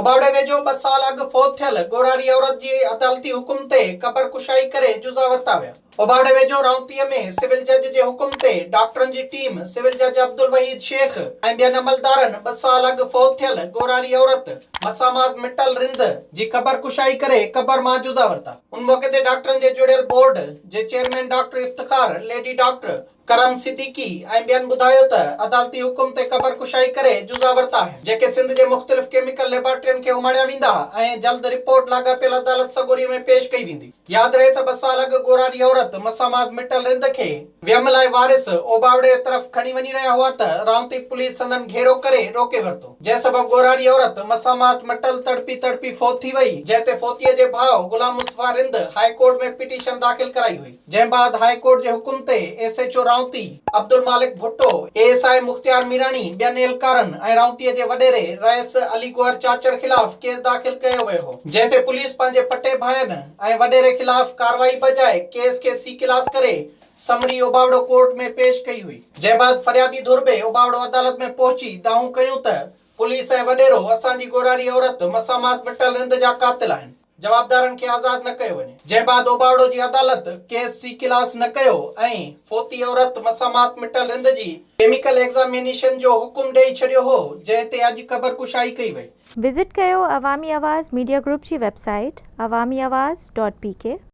ओबावड़े वेझो 2 साल अॻु फौत थियल गोरारी औरत जी अदालती हुकुम ते क़बर कुशाई करे जुज़ा वरिता विया। ओबावड़े वेझो राउतीअ में सिविल जज जे हुकुम ते डॉक्टरनि जी टीम सिविल जज अब्दुल वहीद शेख ऐं ॿियनि अमलदारनि 2 साल अॻु फौत थियल गोरारी औरत मसामात मिटल रिंद जी क़बर कुशाई करे क़बर मां जुज़ा वरिता। उन मौके ते डॉक्टरनि जे जुड़ियल बोर्ड जे chairman doctor Iftikhar lady doctor Karam Siddiqui ऐं ॿियनि ॿुधायो त अदालती हुकुम ते क़बर कुशाई करे जुज़ा वरिता आहिनि, जेके सिंध जे मुख़्तलिफ़ केमिकल लेबोरेटरियुनि खे उमाड़िया वेंदा ऐं जल्द रिपोर्ट लाॻापियल अदालत सॻोरीअ में पेश कई वेंदी। यादि रहे त 2 साल अॻु गोरारी औरत मसामात मिटल रिंद खे वियम लाइ वारिस ओबावड़े तरफ़ खणी वञी रहिया हुआ त राउती पुलिस संदन घेरो करे रोके वरितो, जंहिं सबबि गोरारी औरत मसामात मिटल तड़पी फौत थी वई, जंहिं ते फौतीअ जे भाउ गुलाम मुस्तफा रिंद हाई कोर्ट में पिटीशन दाख़िल कराई हुई। जंहिं बाद हाई कोर्ट जे हुकुम ते SHO राउती अब्दुल मालिक भुट्टो, ASI मुख्तियार मीरानी, ॿियनि एहलकारनि ऐं राउतीअ जे वॾेरे रईस अली गोहर चाचड़ ख़िलाफ़ केस दाख़िल कयो वियो हो, जंहिं ते पुलिस पंहिंजे पटे भाइनि ऐं वॾेरे ख़िलाफ़ कार्रवाई बजाए केस खे सी क्लास करे समरी ओबावड़ो कोर्ट में पेश कई हुई। जंहिं बाद फरियादी धुर्बे ओबावड़ो अदालत में पहुची दावूं कयूं त पुलिस ऐं वॾेरो असांजी गोरारी औरत मसामात मिटल रिंद जा कातिल आहिनि, जवाबदारनि खे आज़ाद न कयो वञे। जंहिं बाद ओबावड़ो जी अदालत केस सी क्लास न कयो ऐं फौती औरत मसामात मिटल रिंद जी केमिकल एग्ज़ामिनेशन जो हुकुम ॾेई छॾियो हो, जंहिं ते अॼु क़बर कुशाई कई वई। विज़िट कयो अवामी आवाज़ मीडिया ग्रुप जी वेबसाइट awamiawaz.pk